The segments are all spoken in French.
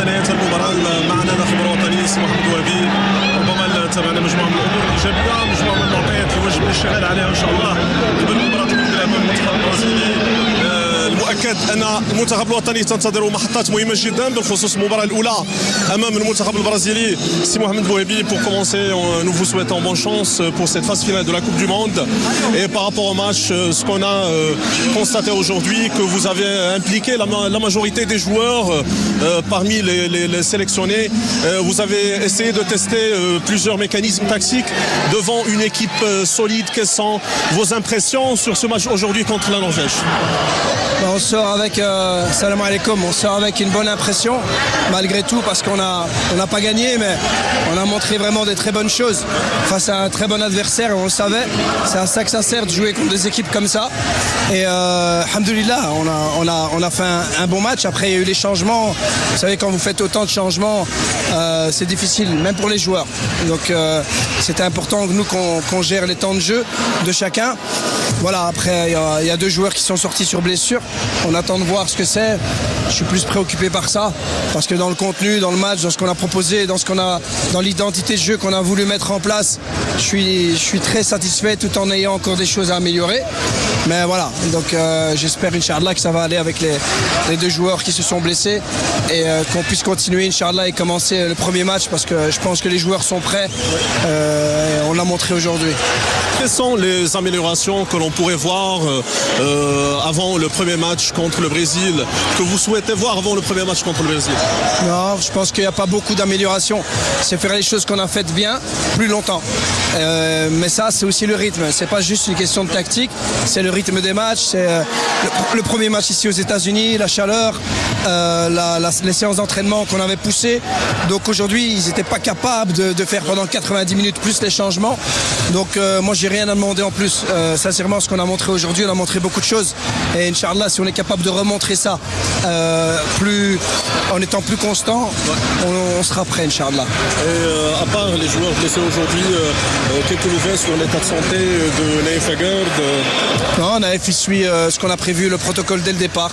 نهايه المباراه معنا الناخب الوطني سي محمد وهبي. ربما تابعنا مجموعه من الامور الايجابيه، مجموعه من المعطيات اللي واجب الاشتغال عليها ان شاء الله قبل المباراه المقبله امام المنتخب البرازيلي. المؤكد ان المنتخب الوطني تنتظر محطات مهمه جدا، بالخصوص المباراه الاولى امام المنتخب البرازيلي. سي محمد Bouhaibi, pour commencer, nous vous souhaitons bonne chance pour cette phase finale de la Coupe du Monde. Et par rapport au match, ce qu'on a constaté aujourd'hui, que vous avez impliqué la majorité des joueurs parmi les sélectionnés. Vous avez essayé de tester plusieurs mécanismes tactiques devant une équipe solide. Quelles sont vos impressions sur ce match aujourd'hui contre la Norvège? On sort avec salam alaikum, on sort avec une bonne impression malgré tout, parce qu'on n'a pas gagné, mais on a montré vraiment des très bonnes choses face à un très bon adversaire, et on le savait. C'est à ça que ça sert de jouer contre des équipes comme ça. Et alhamdoulilah, on a fait un bon match. Après, il y a eu les changements. Vous savez, quand vous faites autant de changements, c'est difficile, même pour les joueurs. Donc c'était important que nous qu'on gère les temps de jeu de chacun. Voilà, après il y a deux joueurs qui sont sortis sur blessure. On attend de voir ce que c'est. Je suis plus préoccupé par ça, parce que dans le contenu, dans le match, dans ce qu'on a proposé, dans l'identité de jeu qu'on a voulu mettre en place, je suis très satisfait, tout en ayant encore des choses à améliorer. Mais voilà, donc j'espère Inch'Allah que ça va aller avec les deux joueurs qui se sont blessés, et qu'on puisse continuer Inch'Allah et commencer le premier match, parce que je pense que les joueurs sont prêts. On l'a montré aujourd'hui. Quelles sont les améliorations que l'on pourrait voir avant le premier match contre le Brésil, que vous souhaitez voir avant le premier match contre le Brésil? Non, je pense qu'il n'y a pas beaucoup d'améliorations. C'est faire les choses qu'on a faites bien plus longtemps. Mais ça, c'est aussi le rythme. C'est pas juste une question de tactique, c'est le rythme des matchs. C'est le premier match ici aux États-Unis, la chaleur, les séances d'entraînement qu'on avait poussées. Donc aujourd'hui, ils n'étaient pas capables de faire pendant 90 minutes plus les changements. Donc moi, j'ai rien à demander en plus. Sincèrement, ce qu'on a montré aujourd'hui, on a montré beaucoup de choses. Et Inch'Allah, si on est capable de remontrer ça en étant plus constant, on sera prêt, Inch'Allah. Et à part les joueurs blessés aujourd'hui, quelques nouvelles sur l'état de santé de Naïf Aguerd? Non, Naïf, il suit ce qu'on a prévu, le protocole dès le départ.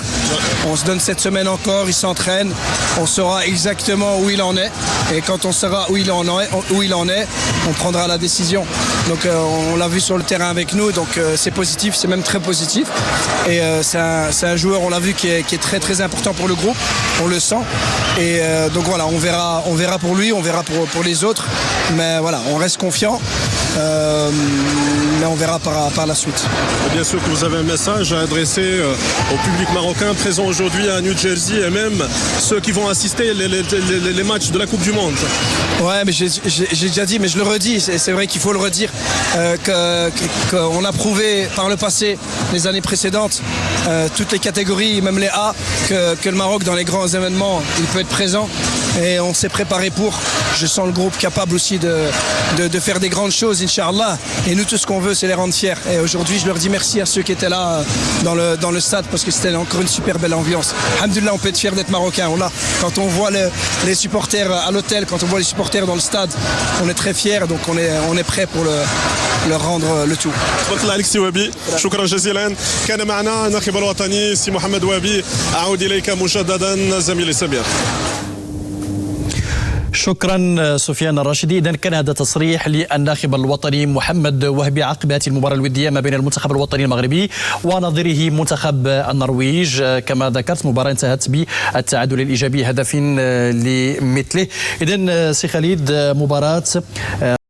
On se donne cette semaine encore, il s'entraîne, on saura exactement où il en est. Et quand on saura où il en est, on prendra la décision. Donc on l'a vu sur le terrain avec nous, donc c'est positif, c'est même très positif. Et c'est un joueur, on l'a vu, qui est très très important pour le groupe, on le sent. Et donc voilà, on verra pour lui, on verra pour les autres. Mais voilà, on reste confiant. Mais on verra par la suite. Bien sûr que vous avez un message à adresser au public marocain présent aujourd'hui à New Jersey, et même ceux qui vont assister les matchs de la Coupe du Monde. Ouais, mais j'ai déjà dit, mais je le redis, c'est vrai qu'il faut le redire, qu'on a prouvé par le passé, les années précédentes, toutes les catégories, même les A, que le Maroc, dans les grands événements, il peut être présent. Et on s'est préparé pour. Je sens le groupe capable aussi de faire des grandes choses, Inch'Allah. Et nous, tout ce qu'on veut, c'est les rendre fiers. Et aujourd'hui, je leur dis merci à ceux qui étaient là dans le stade, parce que c'était encore une super belle ambiance. Alhamdoulilah, on peut être fier d'être marocain. Quand on voit les supporters à l'hôtel, quand on voit les supporters dans le stade, on est très fiers. Donc on est prêt pour leur rendre le tout. تبارك الله عليك سي وهبي، شكرا جزيلا. كان معنا الناخب الوطني سي محمد وهبي. أعود إليك مجددا زميلي سمير. شكرا سفيان الراشدي. إذن كان هذا تصريح للناخب الوطني محمد وهبي عقب هذه المباراة الودية ما بين المنتخب الوطني المغربي ونظيره منتخب النرويج. كما ذكرت، مباراة انتهت بالتعادل الإيجابي هدف لمثله. إذن سي خالد، مباراة